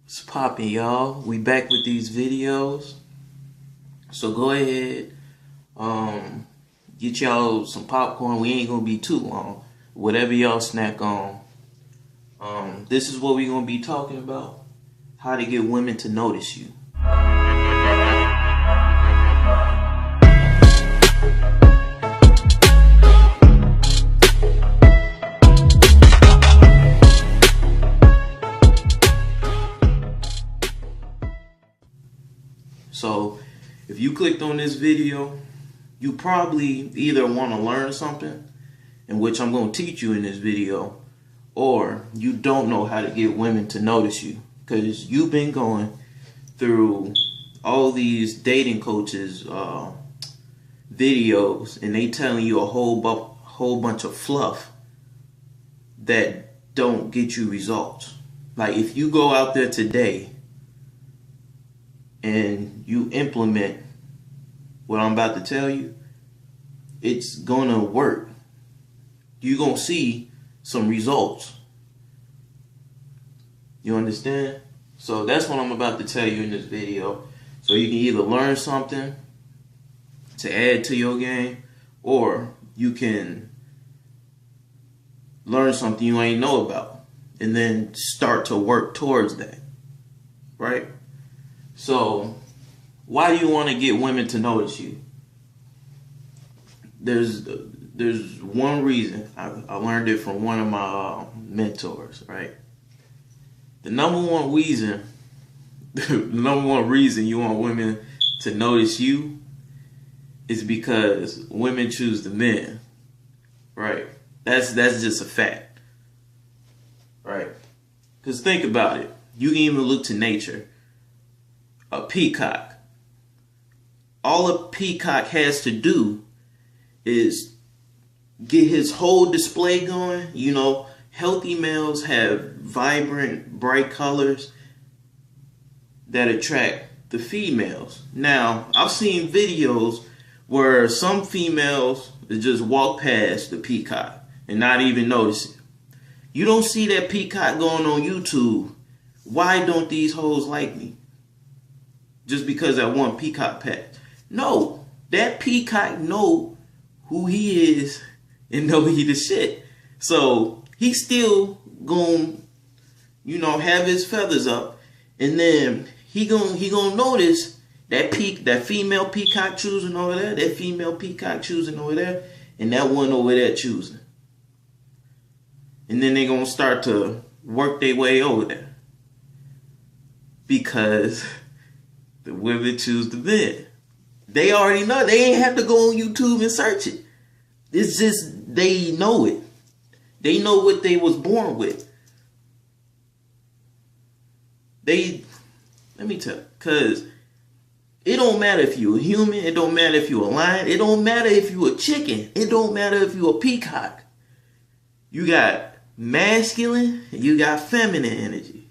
What's poppin', y'all? We back with these videos. So go ahead, get y'all some popcorn. We ain't gonna be too long. Whatever y'all snack on. This is what we gonna be talking about. How to get women to notice you. So, if you clicked on this video, you probably either want to learn something, in which I'm going to teach you in this video, or you don't know how to get women to notice you, because you've been going through all these dating coaches videos, and they telling you a whole bunch of fluff that don't get you results. Like, if you go out there today and you implement what I'm about to tell you, it's gonna work. You're gonna see some results. You understand? So that's what I'm about to tell you in this video. So you can either learn something to add to your game, or you can learn something you ain't know about and then start to work towards that. Right? So, why do you want to get women to notice you? There's one reason. I learned it from one of my mentors, right? The number one reason you want women to notice you is because women choose the men, right? That's just a fact, right? Because think about it. You can even look to nature. A peacock. All a peacock has to do is get his whole display going. You know, healthy males have vibrant, bright colors that attract the females. Now, I've seen videos where some females just walk past the peacock and not even notice it. You don't see that peacock going on YouTube. Why don't these hoes like me? Just because that one peacock passed. No, that peacock know who he is and know he the shit. So he's still gonna, have his feathers up, and then he gonna notice that female peacock choosing over there, that female peacock choosing over there, and that one over there choosing. And then they gonna start to work their way over there. Because the women choose the men. They already know. They ain't have to go on YouTube and search it. It's just, they know it. They know what they was born with. Let me tell you, because it don't matter if you a human. It don't matter if you a lion. It don't matter if you a chicken. It don't matter if you a peacock. You got masculine and you got feminine energy.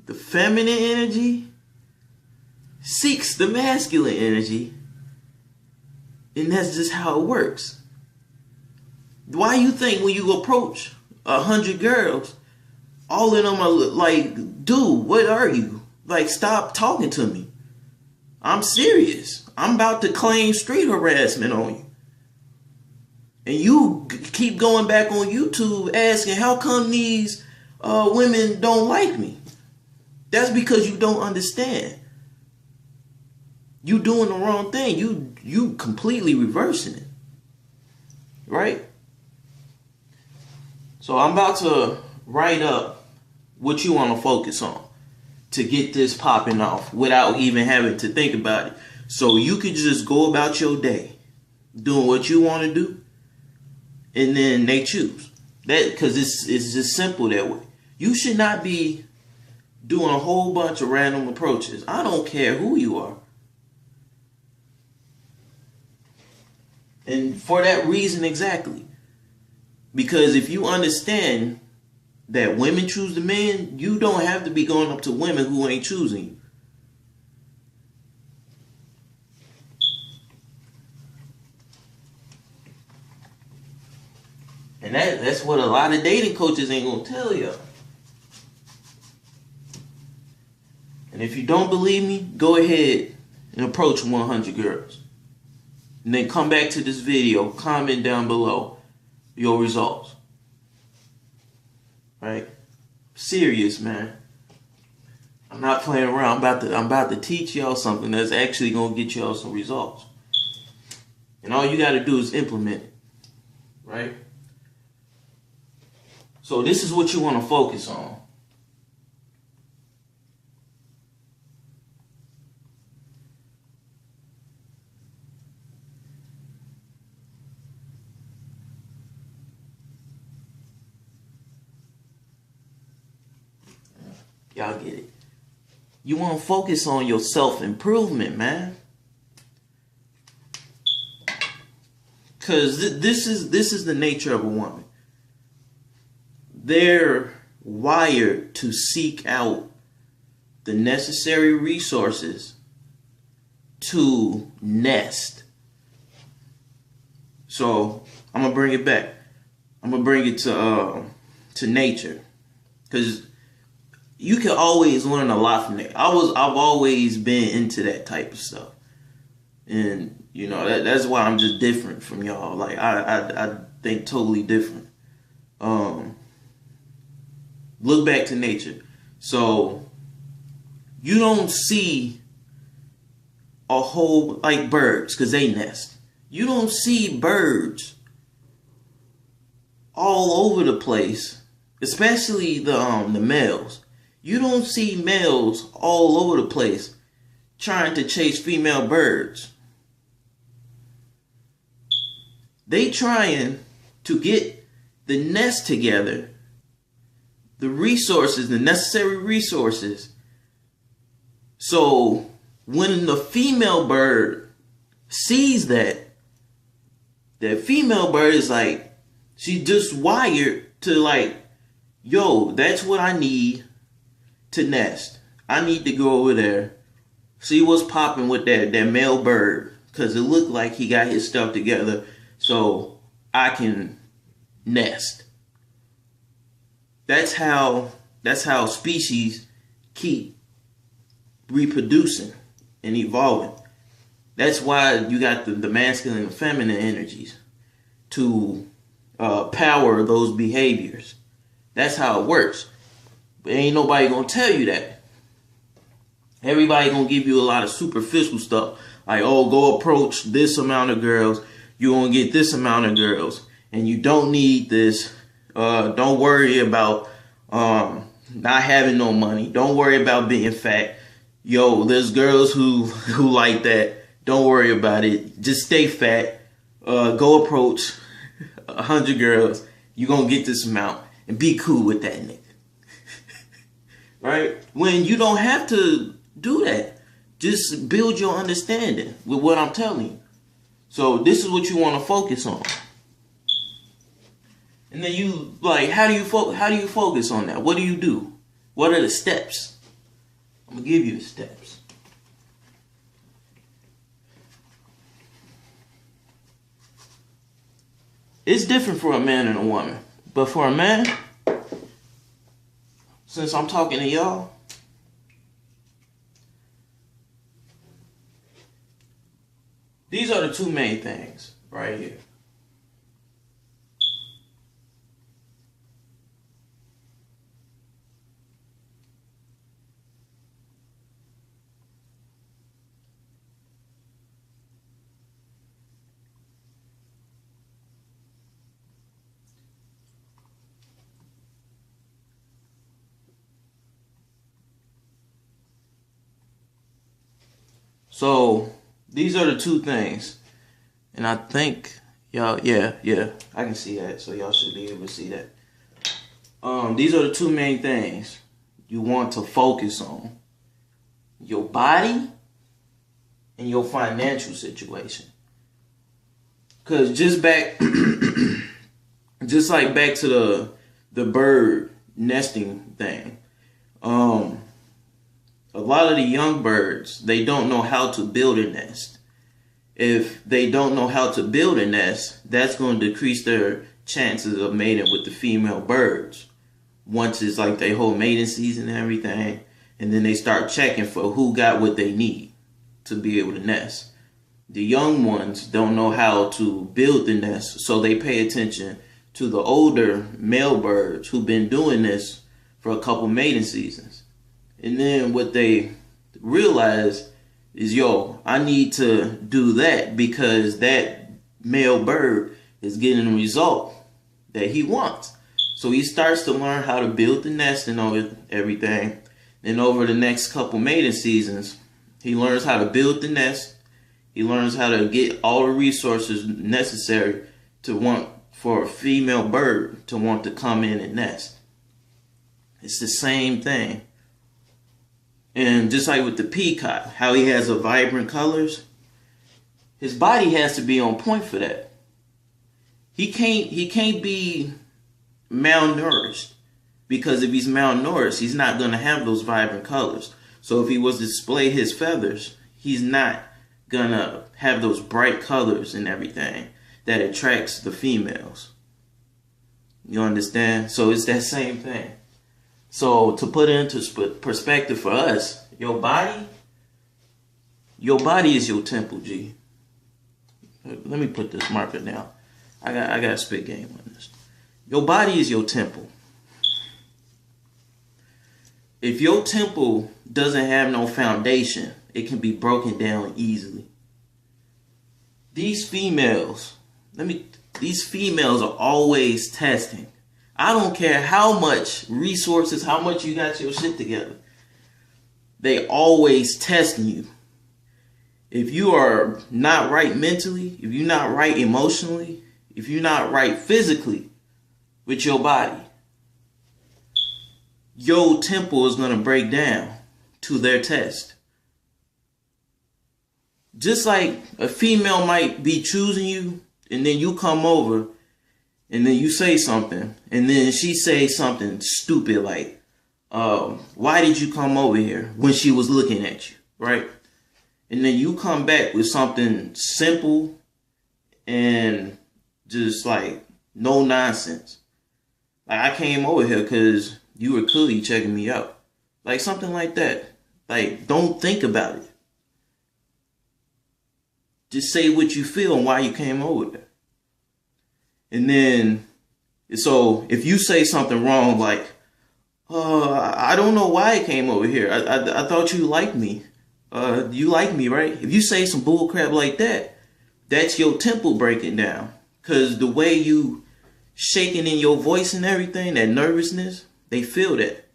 The feminine energy seeks the masculine energy, and that's just how it works. Why you think when you approach 100 girls, all of them are like, dude, what are you? Like, stop talking to me. I'm serious. I'm about to claim street harassment on you. And you keep going back on YouTube asking, how come these women don't like me? That's because you don't understand. You doing the wrong thing. You completely reversing it. Right? So I'm about to write up what you want to focus on to get this popping off without even having to think about it. So you could just go about your day doing what you want to do, and then they choose. That, because it's just simple that way. You should not be doing a whole bunch of random approaches. I don't care who you are. And for that reason exactly. Because if you understand that women choose the men, you don't have to be going up to women who ain't choosing you. And that's what a lot of dating coaches ain't gonna tell you. And if you don't believe me, go ahead and approach 100 girls. And then come back to this video, comment down below your results. Right? Serious, man. I'm not playing around. I'm about to teach y'all something that's actually gonna get y'all some results. And all you gotta do is implement it. Right? So this is what you want to focus on. Y'all get it. You want to focus on your self-improvement, man. Because this is the nature of a woman. They're wired to seek out the necessary resources to nest. So I'm gonna bring it back. I'm gonna bring it to nature, because you can always learn a lot from that. I've always been into that type of stuff, and you know that's why I'm just different from y'all. Like I think totally different. Look back to nature. So you don't see a whole, like birds, because they nest. You don't see birds all over the place, especially the males. You don't see males all over the place trying to chase female birds. They trying to get the nest together, the resources, the necessary resources. So when the female bird sees that, the female bird is like, she just wired to like, yo, that's what I need to nest. I need to go over there, see what's popping with that male bird, because it looked like he got his stuff together so I can nest. That's how species keep reproducing and evolving. That's why you got the masculine and feminine energies to power those behaviors. That's how it works. But ain't nobody gonna tell you that. Everybody gonna give you a lot of superficial stuff. Like, oh, go approach this amount of girls. You're gonna get this amount of girls. And you don't need this. Don't worry about not having no money. Don't worry about being fat. Yo, there's girls who like that. Don't worry about it. Just stay fat. Go approach 100 girls. You're gonna get this amount. And be cool with that nigga. Right? When you don't have to do that. Just build your understanding with what I'm telling you. So this is what you want to focus on. And then you, like, how do you focus on that? What do you do? What are the steps? I'm going to give you the steps. It's different for a man and a woman. But for a man, since I'm talking to y'all, these are the two main things right here. So these are the two things. And I think y'all, yeah, I can see that. So y'all should be able to see that. These are the two main things you want to focus on. Your body and your financial situation. Cause just like back to the bird nesting thing. A lot of the young birds, they don't know how to build a nest. If they don't know how to build a nest, that's going to decrease their chances of mating with the female birds. Once it's like their whole mating season and everything, and then they start checking for who got what they need to be able to nest. The young ones don't know how to build the nest, so they pay attention to the older male birds who've been doing this for a couple mating seasons. And then what they realize is, yo, I need to do that because that male bird is getting the result that he wants. So he starts to learn how to build the nest and everything. Then over the next couple mating seasons, he learns how to build the nest. He learns how to get all the resources necessary to want for a female bird to want to come in and nest. It's the same thing. And just like with the peacock, how he has a vibrant colors, his body has to be on point for that. He can't be malnourished, because if he's malnourished, he's not going to have those vibrant colors. So if he was to display his feathers, he's not going to have those bright colors and everything that attracts the females. You understand? So it's that same thing. So to put it into perspective for us, your body is your temple, G. Let me put this marker down. I got a spit game on this. Your body is your temple. If your temple doesn't have no foundation, it can be broken down easily. These females are always testing. I don't care how much resources, how much you got your shit together. They always testing you. If you are not right mentally, if you're not right emotionally, if you're not right physically with your body, your temple is going to break down to their test. Just like a female might be choosing you, and then you come over, and then you say something, and then she says something stupid like, why did you come over here, when she was looking at you, right? And then you come back with something simple and just like no nonsense. Like, I came over here because you were clearly checking me out. Like something like that. Like, don't think about it. Just say what you feel and why you came over there. And then, so if you say something wrong, like, I don't know why I came over here. I thought you liked me. You like me, right? If you say some bull crap like that, that's your temple breaking down. Because the way you shaking in your voice and everything, that nervousness, they feel that.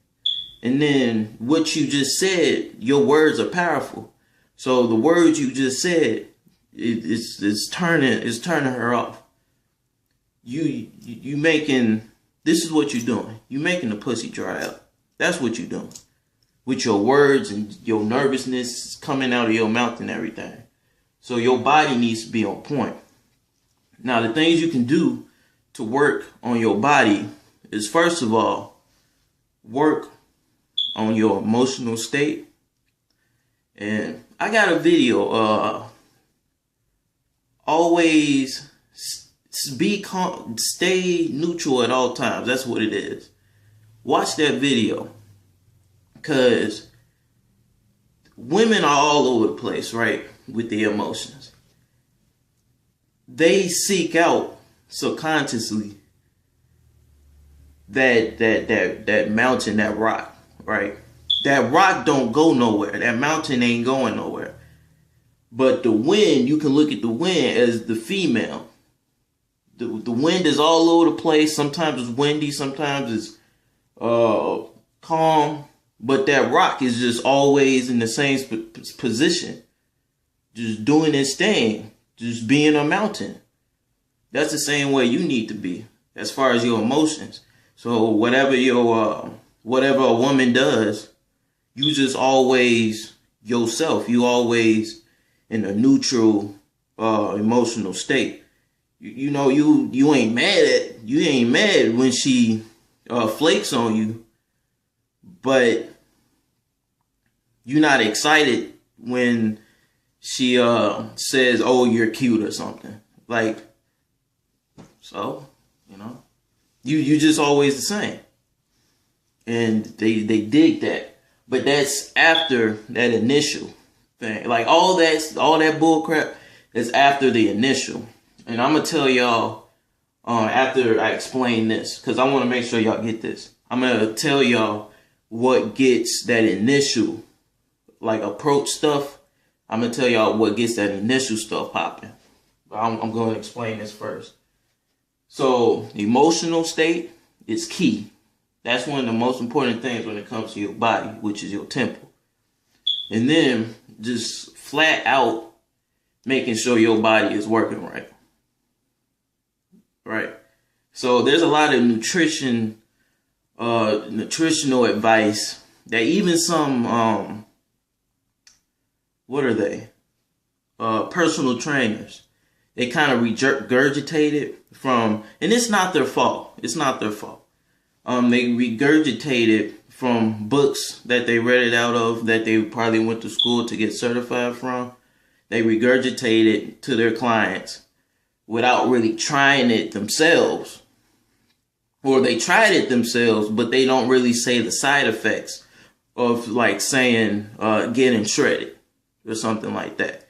And then what you just said, your words are powerful. So the words you just said, it's turning her off. You making, this is what you're doing. You making the pussy dry up. That's what you're doing. With your words and your nervousness coming out of your mouth and everything. So your body needs to be on point. Now, the things you can do to work on your body is, first of all, work on your emotional state. And I got a video, always be calm, stay neutral at all times. That's what it is. Watch that video. Because women are all over the place, right? With their emotions. They seek out subconsciously that mountain, that rock, right? That rock don't go nowhere. That mountain ain't going nowhere. But the wind, you can look at the wind as the female. The wind is all over the place. Sometimes it's windy. Sometimes it's calm. But that rock is just always in the same position. Just doing its thing. Just being a mountain. That's the same way you need to be as far as your emotions. So whatever a woman does, you just always yourself. You always in a neutral emotional state. You know, you ain't mad when she flakes on you. But you're not excited when she says, "Oh, you're cute" or something. Like, so, you know, you just always the same. And they dig that. But that's after that initial thing. Like all that bull crap is after the initial. And I'm gonna tell y'all after I explain this, because I want to make sure y'all get this. I'm gonna tell y'all what gets that initial like approach stuff. I'm gonna tell y'all what gets that initial stuff popping. But I'm going to explain this first. So emotional state is key. That's one of the most important things when it comes to your body, which is your temple. And then just flat out making sure your body is working right. Right. So there's a lot of nutritional advice that even some what are they? Personal trainers. They kind of regurgitate it from, and it's not their fault. It's not their fault. They regurgitate it from books that they read it out of, that they probably went to school to get certified from. They regurgitate it to their clients without really trying it themselves. Or they tried it themselves, but they don't really say the side effects of like saying getting shredded or something like that.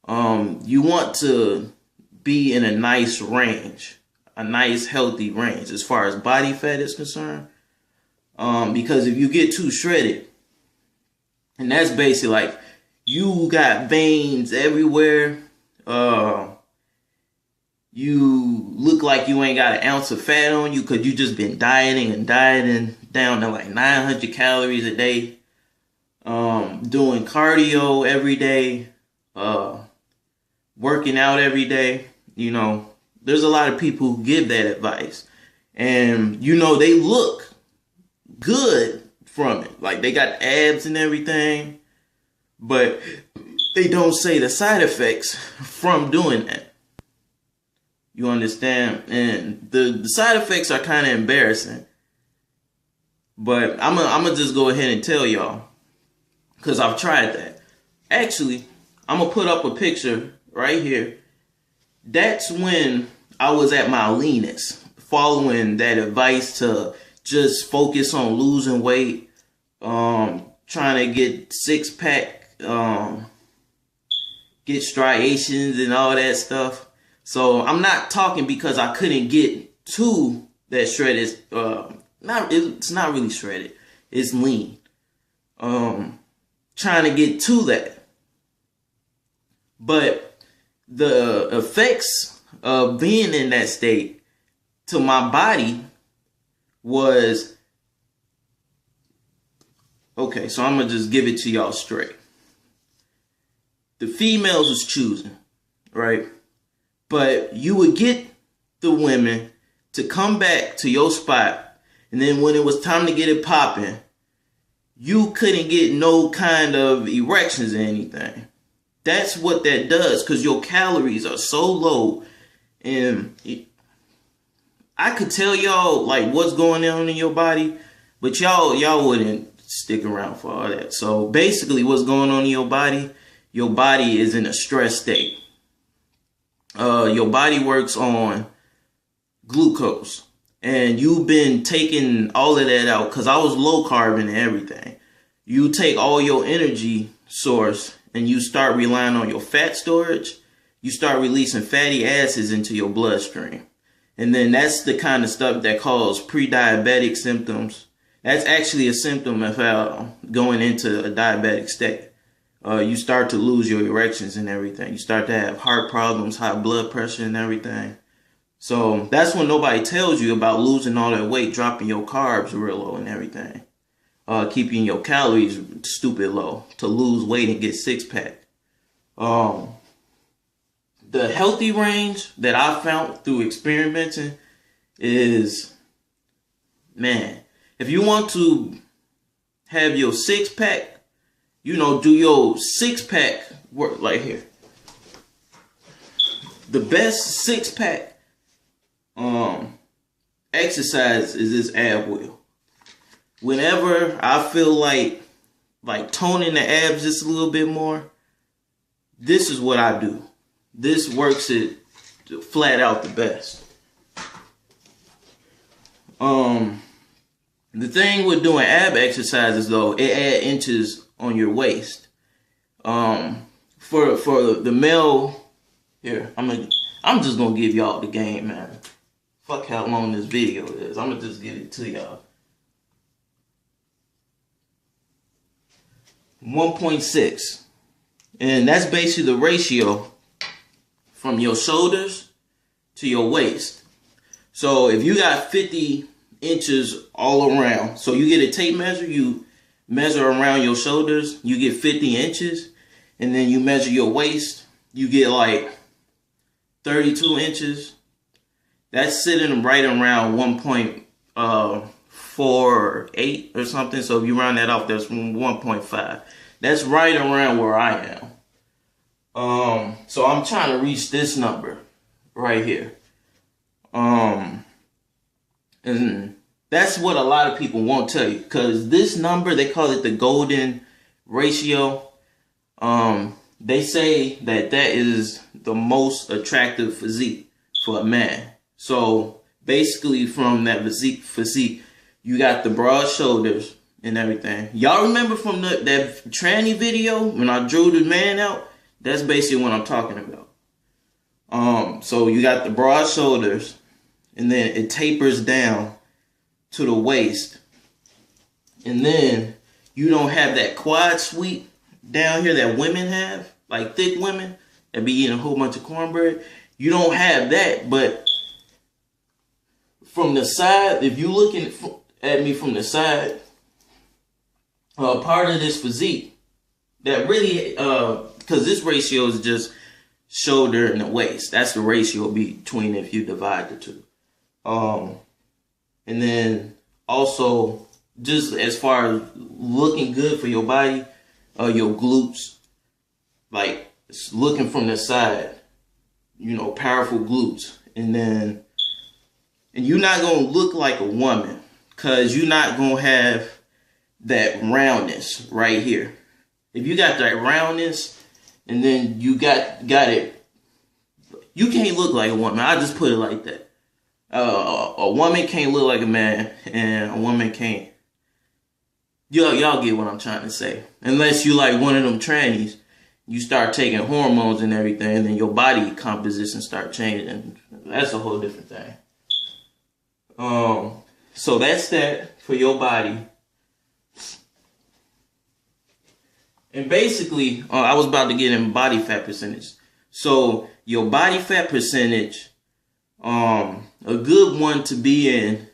You want to be in a nice range, a nice healthy range as far as body fat is concerned. Because if you get too shredded, and that's basically like you got veins everywhere, you look like you ain't got an ounce of fat on you because you just been dieting down to like 900 calories a day, doing cardio every day, working out every day. You know, there's a lot of people who give that advice, and you know, they look good from it. Like they got abs and everything, but they don't say the side effects from doing that. You understand? And the side effects are kind of embarrassing. But I'm gonna just go ahead and tell y'all, because I've tried that. Actually, I'm gonna put up a picture right here. That's when I was at my leanest, following that advice to just focus on losing weight, trying to get six-pack, get striations and all that stuff. So I'm not talking because I couldn't get to that shredded. It's not really shredded. It's lean. Trying to get to that. But the effects of being in that state to my body was, okay, so I'm going to just give it to y'all straight. The females was choosing, right? But you would get the women to come back to your spot, and then when it was time to get it popping, you couldn't get no kind of erections or anything. That's what that does, because your calories are so low. And I could tell y'all like what's going on in your body, but y'all wouldn't stick around for all that. So basically what's going on in your body is in a stress state. Your body works on glucose, and you've been taking all of that out because I was low carb and everything. You take all your energy source and you start relying on your fat storage. You start releasing fatty acids into your bloodstream. And then that's the kind of stuff that causes pre-diabetic symptoms. That's actually a symptom of how going into a diabetic state. You start to lose your erections and everything. You start to have heart problems, high blood pressure and everything. So that's when nobody tells you about losing all that weight, dropping your carbs real low and everything. Keeping your calories stupid low to lose weight and get six-pack. The healthy range that I found through experimenting is, man, if you want to have your six-pack, you know, do your six-pack work like here. The best six-pack exercise is this ab wheel. Whenever I feel like toning the abs just a little bit more, this is what I do. This works it flat out the best. The thing with doing ab exercises though, it adds inches on your waist. For the male, here, I'm just gonna give y'all the game, man. Fuck how long this video is. I'm gonna just give it to y'all. 1.6. And that's basically the ratio from your shoulders to your waist. So if you got 50 inches all around, so you get a tape measure, you measure around your shoulders, you get 50 inches, and then you measure your waist, you get like 32 inches. That's sitting right around 1.48 or something. So if you round that off, that's 1.5. That's right around where I am. So I'm trying to reach this number right here. And that's what a lot of people won't tell you, because this number, they call it the golden ratio. They say that is the most attractive physique for a man. So basically from that physique, you got the broad shoulders and everything. Y'all remember from that tranny video when I drew the man out? That's basically what I'm talking about. So you got the broad shoulders, and then it tapers down to the waist. And then you don't have that quad sweep down here that women have, like thick women that be eating a whole bunch of cornbread. You don't have that, but from the side, if you looking at me from the side, part of this physique that really, because this ratio is just shoulder and the waist. That's the ratio between if you divide the two. And then also, just as far as looking good for your body, your glutes, like looking from the side, you know, powerful glutes. And you're not going to look like a woman, because you're not going to have that roundness right here. If you got that roundness and then you got it, you can't look like a woman. I just put it like that. A woman can't look like a man, and a woman can't. Y'all get what I'm trying to say. Unless you like one of them trannies, you start taking hormones and everything, and then your body composition start changing. That's a whole different thing. So that's that for your body. And basically, I was about to get in body fat percentage. So your body fat percentage, a good one to be in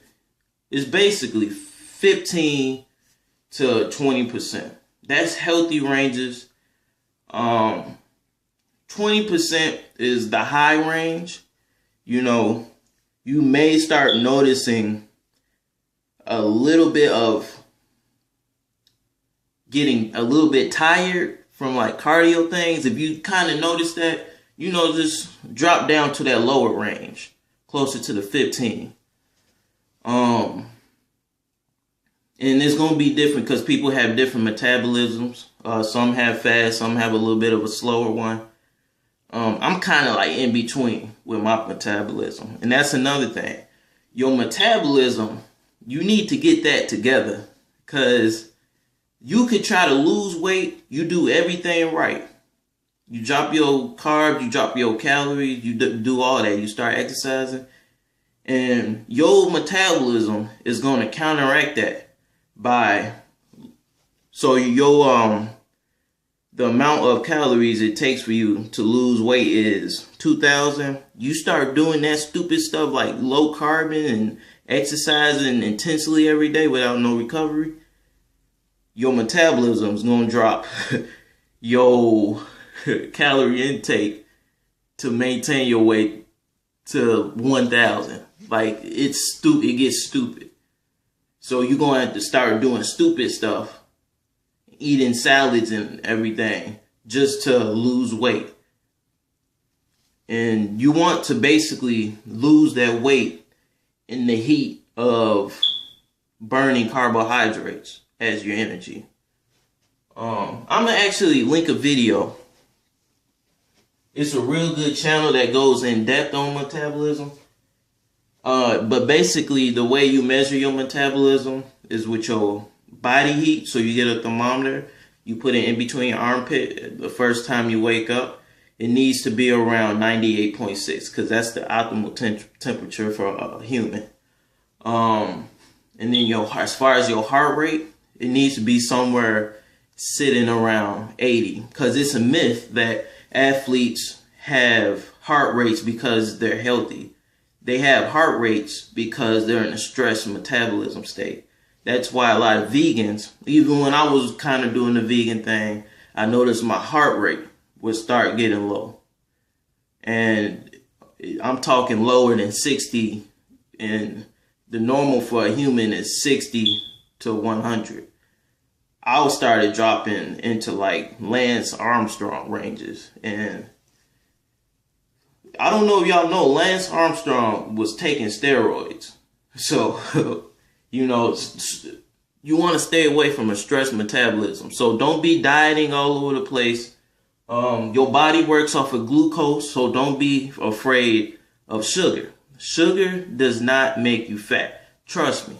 is basically 15 to 20%. That's healthy ranges. 20% is the high range. You know, you may start noticing a little bit of getting a little bit tired from like cardio things. If you kind of notice that, you know, just drop down to that lower range, closer to the 15. And it's going to be different because people have different metabolisms. Some have fast, some have a little bit of a slower one. I'm kind of like in between with my metabolism. And that's another thing. Your metabolism, you need to get that together, because you could try to lose weight. You do everything right. You drop your carbs, you drop your calories, you do all that. You start exercising, and your metabolism is going to counteract that by, so your the amount of calories it takes for you to lose weight is 2,000. You start doing that stupid stuff like low carbon and exercising intensely every day without no recovery, your metabolism is going to drop. Your calorie intake to maintain your weight to 1,000. Like, it's stupid. It gets stupid. So you're going to have to start doing stupid stuff, eating salads and everything just to lose weight. And you want to basically lose that weight in the heat of burning carbohydrates as your energy. I'm gonna actually link a video. It's a real good channel that goes in depth on metabolism. But basically, the way you measure your metabolism, is with your body heat. So you get a thermometer, you put it in between your armpit the first time you wake up. It needs to be around 98.6 because that's the optimal temperature for a human. And then as far as your heart rate, it needs to be somewhere sitting around 80 because it's a myth that athletes have heart rates because they're healthy. They have heart rates because they're in a stress metabolism state. That's why a lot of vegans, even when I was kind of doing the vegan thing, I noticed my heart rate would start getting low. And I'm talking lower than 60, and the normal for a human is 60 to 100. I started dropping into like Lance Armstrong ranges. And I don't know if y'all know, Lance Armstrong was taking steroids. So, you know, you want to stay away from a stress metabolism. So don't be dieting all over the place. Your body works off of glucose, so don't be afraid of sugar. Sugar does not make you fat. Trust me.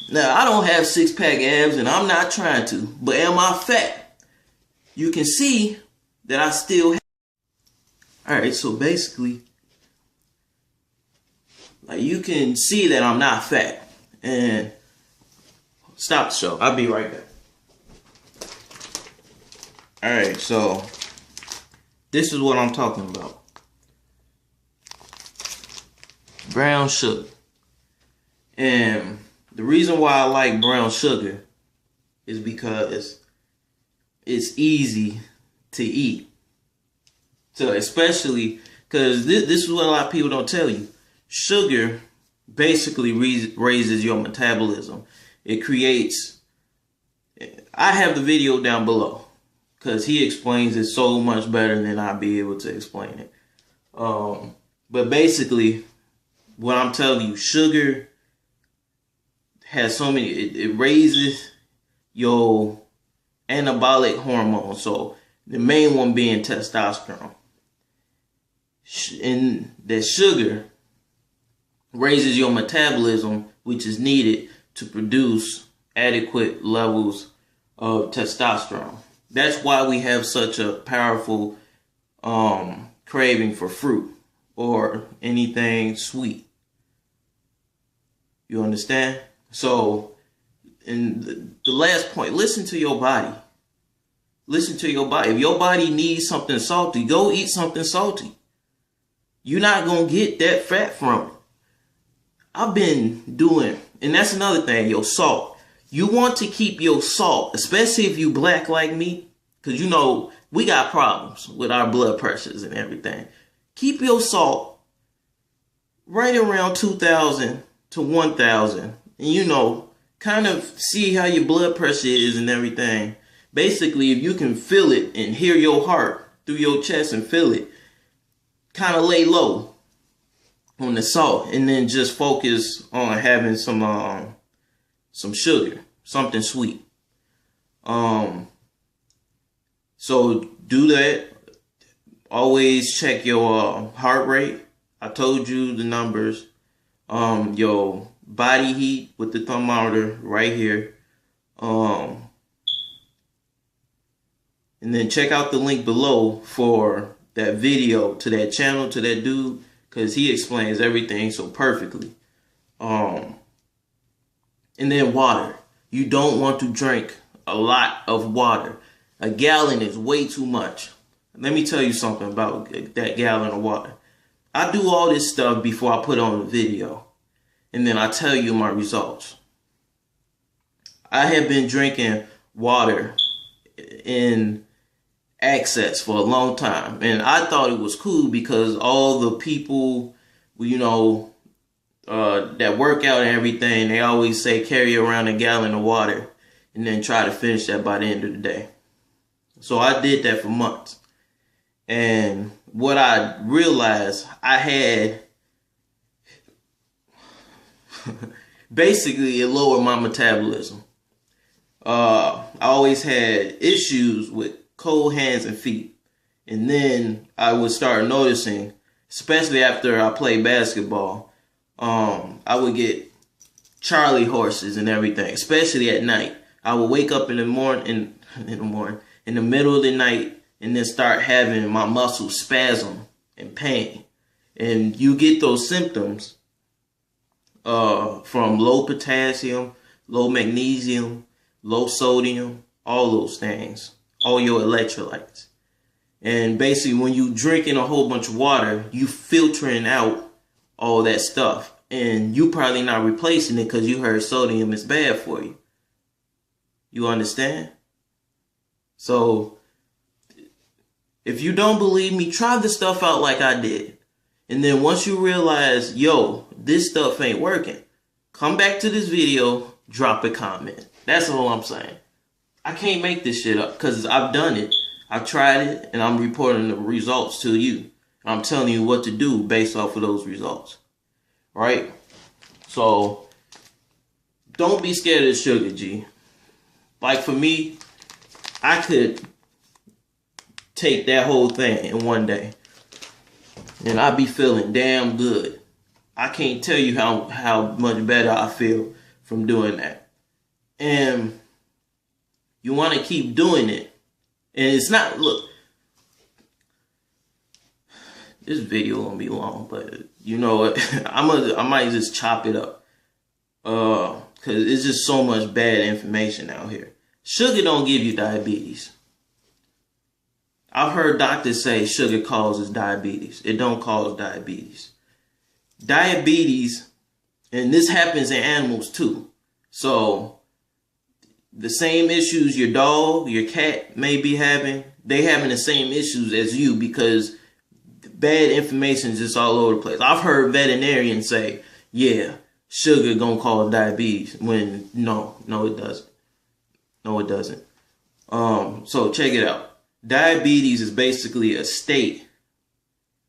Now, I don't have six-pack abs, and I'm not trying to, but am I fat? You can see that I still have. Alright, so basically, like, you can see that I'm not fat. And stop the show. I'll be right back. Alright, so this is what I'm talking about. Brown sugar. And the reason why I like brown sugar is because it's easy to eat. So especially because this is what a lot of people don't tell you. Sugar basically raises your metabolism. It creates, I have the video down below because he explains it so much better than I'd be able to explain it. But basically, what I'm telling you, sugar has so many, it raises your anabolic hormones. So the main one being testosterone. And that sugar raises your metabolism, which is needed to produce adequate levels of testosterone. That's why we have such a powerful craving for fruit or anything sweet. You understand? So, in the last point, listen to your body. Listen to your body. If your body needs something salty, go eat something salty. You're not going to get that fat from it. I've been doing, and that's another thing, your salt. You want to keep your salt, especially if you black like me, because you know we got problems with our blood pressures and everything. Keep your salt right around 2,000 to 1,000. And you know, kind of see how your blood pressure is and everything. Basically, if you can feel it and hear your heart through your chest and feel it, kind of lay low on the salt and then just focus on having some sugar, something sweet. So do that. Always check your heart rate. I told you the numbers. Your body heat with the thermometer right here. And then check out the link below for that video to that channel, to that dude, because he explains everything so perfectly. And then water. You don't want to drink a lot of water. A gallon is way too much. Let me tell you something about that gallon of water. I do all this stuff before I put on the video. And then I tell you my results. I have been drinking water in excess for a long time. And I thought it was cool because all the people, you know, that work out and everything, they always say carry around a gallon of water and then try to finish that by the end of the day. So I did that for months. And what I realized, I had basically it lowered my metabolism. I always had issues with cold hands and feet. And then I would start noticing, especially after I played basketball, I would get Charlie horses and everything, especially at night. I would wake up in the middle of the night, and then start having my muscles spasm and pain. And you get those symptoms from low potassium, low magnesium, low sodium, all those things, all your electrolytes. And basically, when you drinking a whole bunch of water, you filtering out all that stuff. And you probably not replacing it because you heard sodium is bad for you. You understand? So, if you don't believe me, try the stuff out like I did. And then once you realize, yo, this stuff ain't working, come back to this video, drop a comment. That's all I'm saying. I can't make this shit up because I've done it. I've tried it, and I'm reporting the results to you. I'm telling you what to do based off of those results. Right? So, don't be scared of sugar, G. Like for me, I could take that whole thing in one day, and I'd be feeling damn good. I can't tell you how much better I feel from doing that. And you want to keep doing it. And it's not, look, this video gonna be long, but you know what? I might just chop it up. Cause it's just so much bad information out here. Sugar don't give you diabetes. I've heard doctors say sugar causes diabetes. It don't cause diabetes. Diabetes, and this happens in animals too. So the same issues your dog, your cat may be having, they having the same issues as you because bad information is just all over the place. I've heard veterinarians say, yeah, sugar gonna cause diabetes, when no, it doesn't. No, it doesn't. So check it out. Diabetes is basically a state,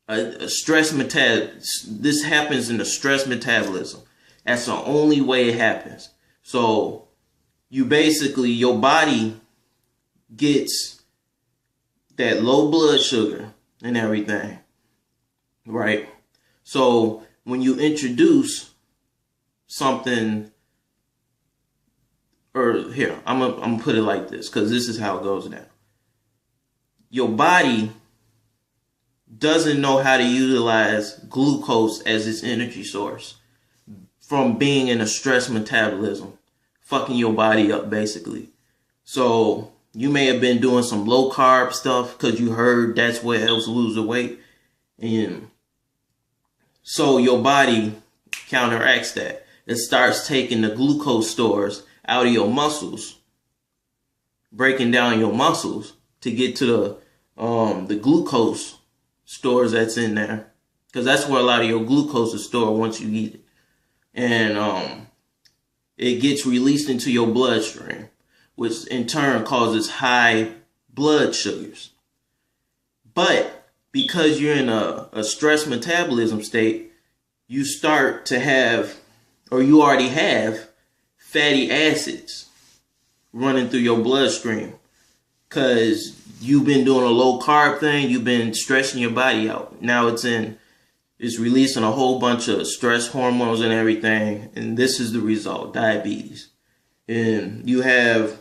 a stress metabolism. This happens in the stress metabolism. That's the only way it happens. So you basically, your body gets that low blood sugar and everything, right? So when you introduce something, or here, I'm gonna put it like this, because this is how it goes now. Your body doesn't know how to utilize glucose as its energy source from being in a stress metabolism, fucking your body up basically. So you may have been doing some low carb stuff because you heard that's what helps lose the weight. And so your body counteracts that. It starts taking the glucose stores out of your muscles, breaking down your muscles to get to the glucose stores that's in there. Because that's where a lot of your glucose is stored once you eat it. And it gets released into your bloodstream, which in turn causes high blood sugars. But because you're in a stress metabolism state, you start to have, or you already have, fatty acids running through your bloodstream. Because you've been doing a low carb thing, you've been stressing your body out. Now it's releasing a whole bunch of stress hormones and everything. And this is the result, diabetes. And you have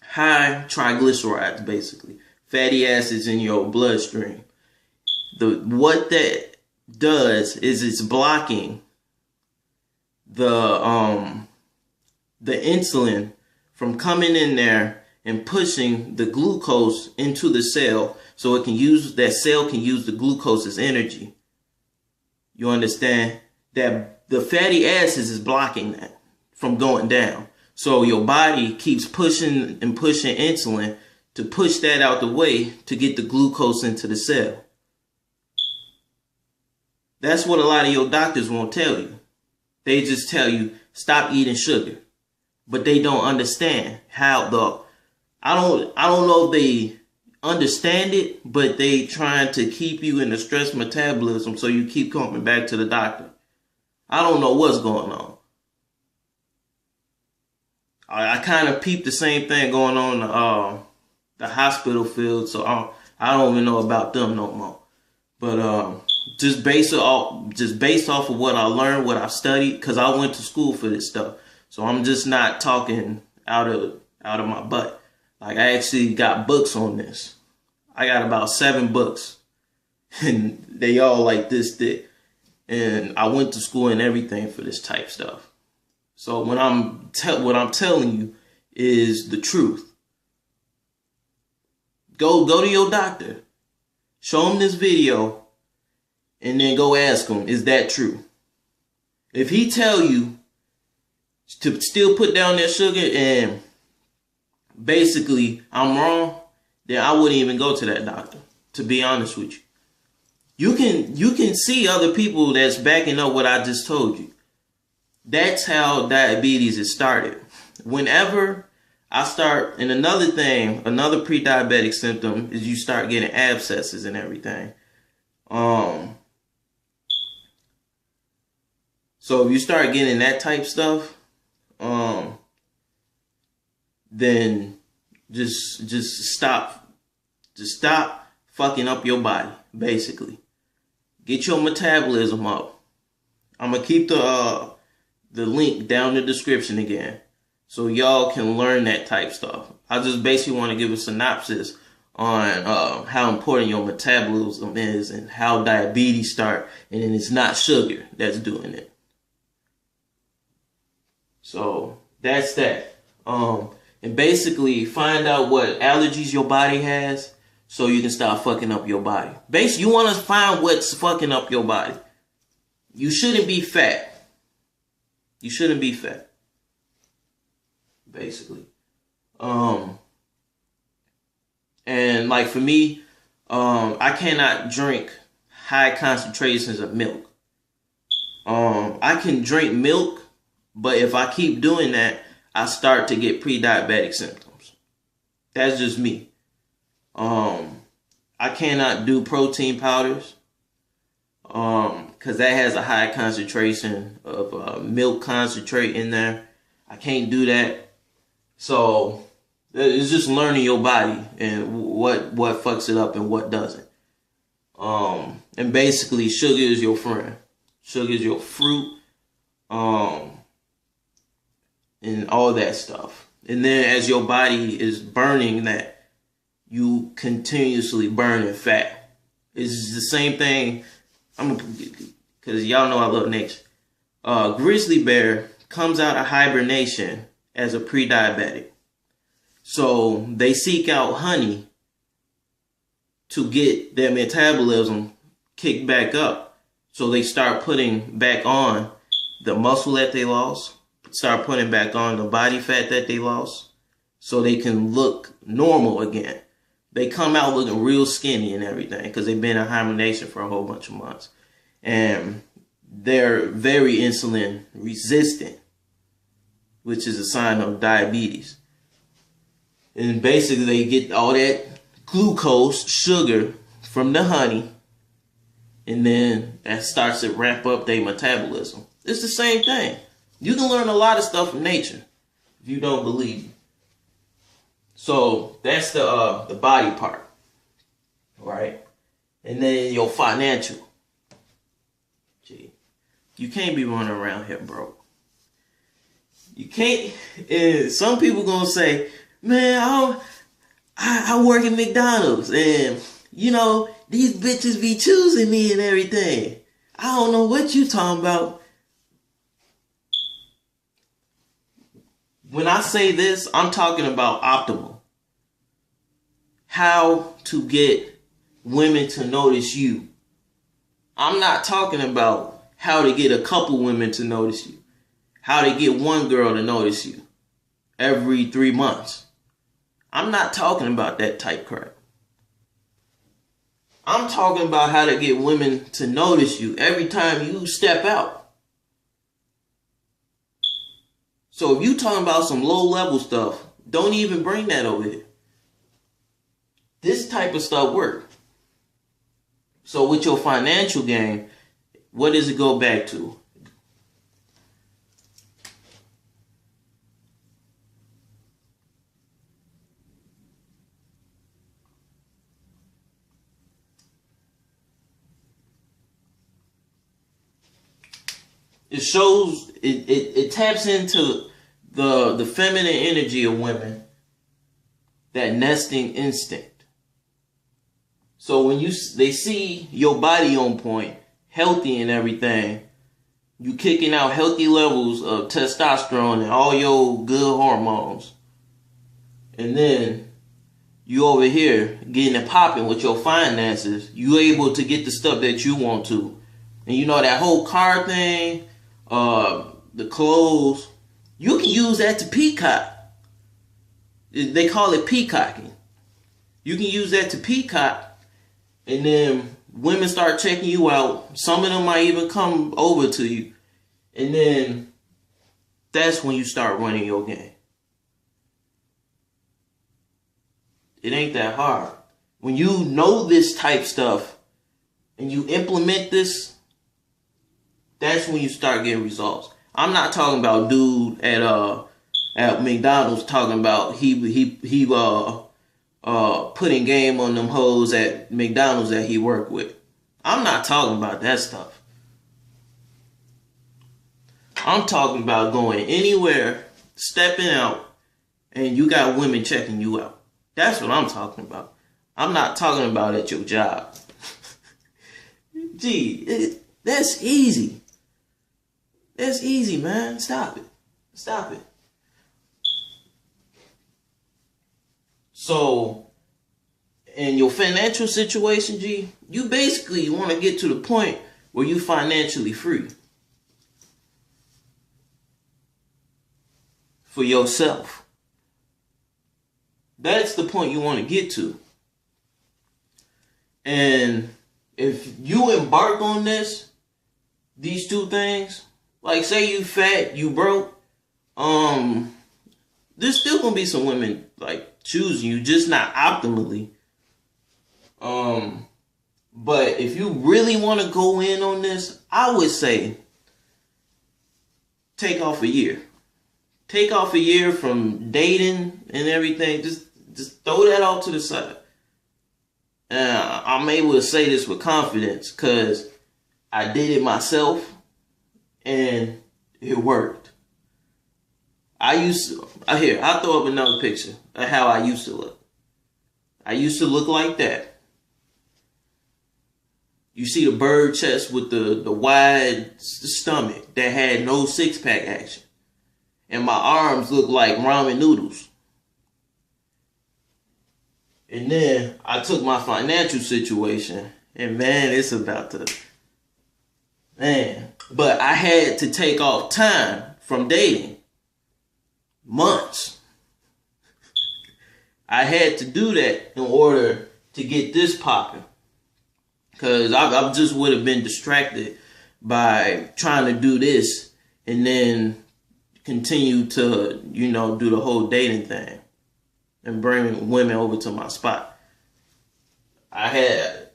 high triglycerides, basically. Fatty acids in your bloodstream. What that does is it's blocking the insulin from coming in there and pushing the glucose into the cell so it can use, that cell can use the glucose as energy. You understand? That the fatty acids is blocking that from going down. So your body keeps pushing and pushing insulin to push that out the way to get the glucose into the cell. That's what a lot of your doctors won't tell you. They just tell you, stop eating sugar. But they don't understand how I don't know if they understand it, but they trying to keep you in the stress metabolism so you keep coming back to the doctor. I don't know what's going on. I kind of peeped the same thing going on in the hospital field, so I don't even know about them no more. But Just based off of what I learned, what I studied, because I went to school for this stuff. So I'm just not talking out of my butt. Like, I actually got books on this. I got about 7 books, and they all like this thick. And I went to school and everything for this type stuff. So what I'm telling you is the truth. Go to your doctor, show him this video, and then go ask him, is that true? If he tell you to still put down that sugar and basically I'm wrong, then I wouldn't even go to that doctor, to be honest with you. You can see other people that's backing up what I just told you. That's how diabetes is started. Whenever I start, and another thing, another pre-diabetic symptom is you start getting abscesses and everything. So if you start getting that type stuff, then just stop fucking up your body, basically. Get your metabolism up. I'm gonna keep the link down in the description again, so y'all can learn that type stuff. I just basically want to give a synopsis on how important your metabolism is and how diabetes start, and then it's not sugar that's doing it. So that's that. And basically find out what allergies your body has so you can start fucking up your body. Basically, you want to find what's fucking up your body. You shouldn't be fat. You shouldn't be fat. Basically. And like for me, I cannot drink high concentrations of milk. I can drink milk, but if I keep doing that, I start to get pre-diabetic symptoms. That's just me. I cannot do protein powders, because that has a high concentration of milk concentrate in there. I can't do that. So it's just learning your body and what fucks it up and what doesn't. And basically, sugar is your friend. Sugar is your fruit. And all that stuff. And then as your body is burning that, you continuously burning fat. It's the same thing. Because y'all know I love nature. Grizzly bear comes out of hibernation as a pre-diabetic. So they seek out honey to get their metabolism kicked back up. So they start putting back on the muscle that they lost. Start putting back on the body fat that they lost so they can look normal again. They come out looking real skinny and everything because they've been in hibernation for a whole bunch of months. And they're very insulin resistant, which is a sign of diabetes. And basically they get all that glucose, sugar from the honey, and then that starts to ramp up their metabolism. It's the same thing. You can learn a lot of stuff from nature if you don't believe me. So that's the body part, right? And then your financial. Gee, you can't be running around here broke. You can't. Some people gonna say, "Man, I work at McDonald's, and you know these bitches be choosing me and everything." I don't know what you talking about. When I say this, I'm talking about optimal. How to get women to notice you. I'm not talking about how to get a couple women to notice you. How to get one girl to notice you every 3 months. I'm not talking about that type crap. I'm talking about how to get women to notice you every time you step out. So if you talking about some low level stuff, don't even bring that over here. This type of stuff works. So with your financial game, what does it go back to? It shows it taps into the feminine energy of women, that nesting instinct. So when they see your body on point, healthy and everything, you kicking out healthy levels of testosterone and all your good hormones, and then you over here getting it popping with your finances, you able to get the stuff that you want to. And you know that whole car thing, the clothes, you can use that to peacock. They call it peacocking. You can use that to peacock, and then women start checking you out. Some of them might even come over to you. And then that's when you start running your game. It ain't that hard. When you know this type stuff and you implement this, that's when you start getting results. I'm not talking about dude at McDonald's talking about he putting game on them hoes at McDonald's that he worked with. I'm not talking about that stuff. I'm talking about going anywhere, stepping out, and you got women checking you out. That's what I'm talking about. I'm not talking about at your job. Gee, that's easy. That's easy, man. Stop it. Stop it. So, in your financial situation, G, you basically want to get to the point where you financially free. For yourself. That's the point you want to get to. And if you embark on these two things, like say you fat, you broke, there's still gonna be some women like choosing you, just not optimally. But if you really want to go in on this, I would say take off a year. Take off a year from dating and everything. Just throw that all to the side. I'm able to say this with confidence because I did it myself and it worked. I'll throw up another picture of how I used to look. I used to look like that. You see the bird chest with the wide stomach that had no six-pack action. And my arms look like ramen noodles. And then I took my financial situation, and man, it's about to, man. But I had to take off time from dating. Months. I had to do that in order to get this popping. Because I just would have been distracted by trying to do this and then continue to, do the whole dating thing and bring women over to my spot. I had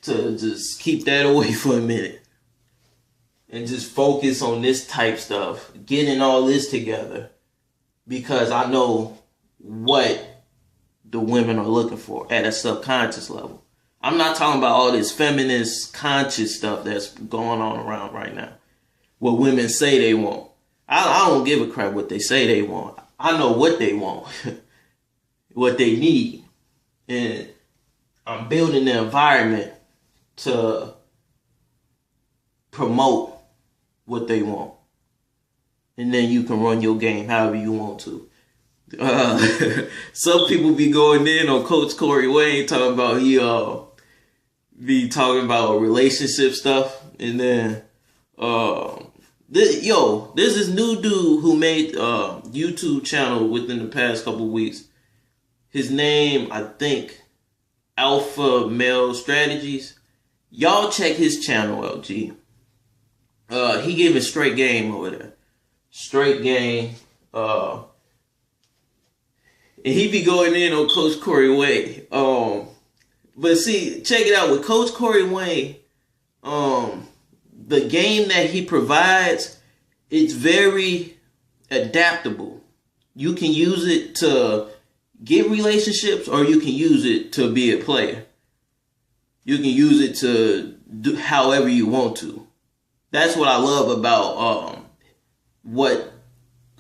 to just keep that away for a minute and just focus on this type stuff, getting all this together, because I know what the women are looking for at a subconscious level. I'm not talking about all this feminist conscious stuff that's going on around right now. What women say they want. I don't give a crap what they say they want. I know what they want. What they need. And I'm building the environment to promote what they want. And then you can run your game however you want to. Some people be going in on Coach Corey Wayne talking about be talking about relationship stuff, and then there's this new dude who made a YouTube channel within the past couple of weeks. His name, I think, Alpha Male Strategies. Y'all check his channel out, G. He giving straight game over there. Straight game. And he be going in on Coach Corey Wayne. But see, check it out with Coach Corey Wayne. The game that he provides, it's very adaptable. You can use it to get relationships, or you can use it to be a player. You can use it to do however you want to. That's what I love about what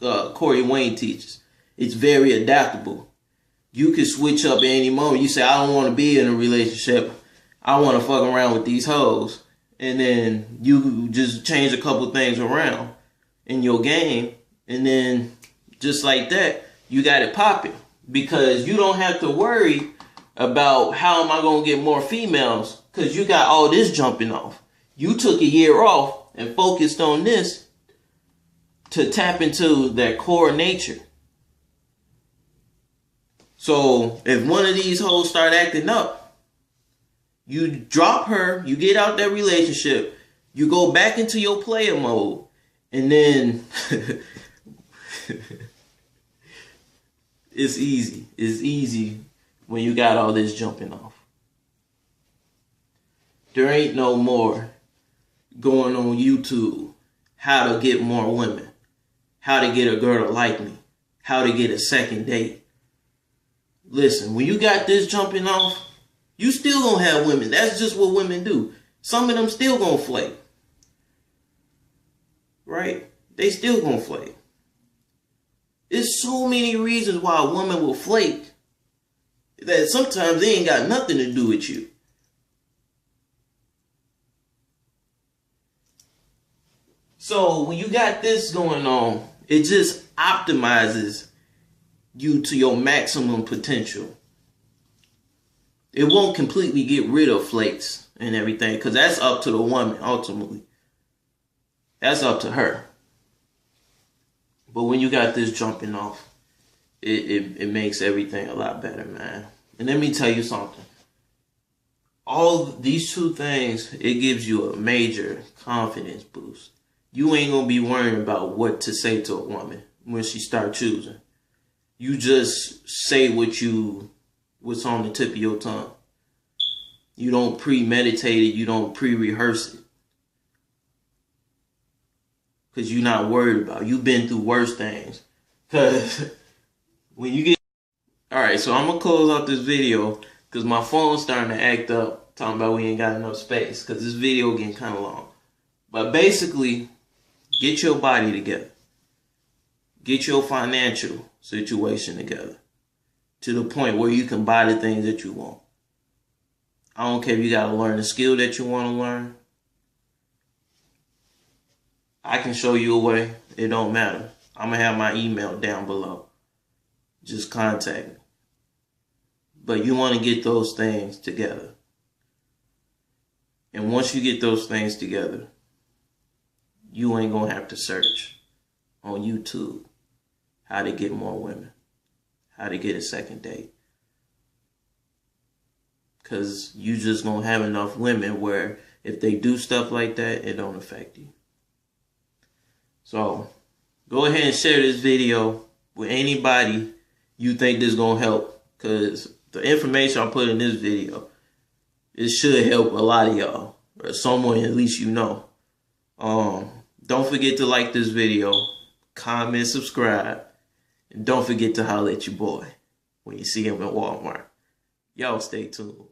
Corey Wayne teaches. It's very adaptable. You can switch up at any moment. You say, I don't want to be in a relationship. I want to fuck around with these hoes. And then you just change a couple things around in your game. And then just like that, you got it popping. Because you don't have to worry about how am I going to get more females. Because you got all this jumping off. You took a year off and focused on this to tap into that core nature. So if one of these hoes start acting up, you drop her, you get out that relationship, you go back into your player mode, and then it's easy. It's easy when you got all this jumping off. There ain't no more going on YouTube, how to get more women, how to get a girl to like me, how to get a second date. Listen, when you got this jumping off, you still gonna have women. That's just what women do. Some of them still gonna flake. Right? They still gonna flake. There's so many reasons why a woman will flake that sometimes they ain't got nothing to do with you. So when you got this going on, it just optimizes you to your maximum potential. It won't completely get rid of flakes and everything, because that's up to the woman ultimately. That's up to her. But when you got this jumping off, it makes everything a lot better, man. And let me tell you something. All these two things, it gives you a major confidence boost. You ain't gonna be worrying about what to say to a woman when she start choosing. You just say what's on the tip of your tongue. You don't premeditate it. You don't pre-rehearse it. Because you're not worried about it. You've been through worse things. Because when you get... Alright, so I'm going to close out this video because my phone's starting to act up, talking about we ain't got enough space because this video getting kind of long. But basically, get your body together. Get your financial situation together to the point where you can buy the things that you want. I don't care if you got to learn a skill that you want to learn. I can show you a way. It don't matter. I'm going to have my email down below. Just contact me. But you want to get those things together. And once you get those things together, you ain't going to have to search on YouTube how to get more women, how to get a second date. Because you just going to have enough women where if they do stuff like that, it don't affect you. So go ahead and share this video with anybody you think this is going to help. Because the information I put in this video, it should help a lot of y'all. Or someone at least you know. Don't forget to like this video, comment, subscribe. And don't forget to holler at your boy when you see him at Walmart. Y'all stay tuned.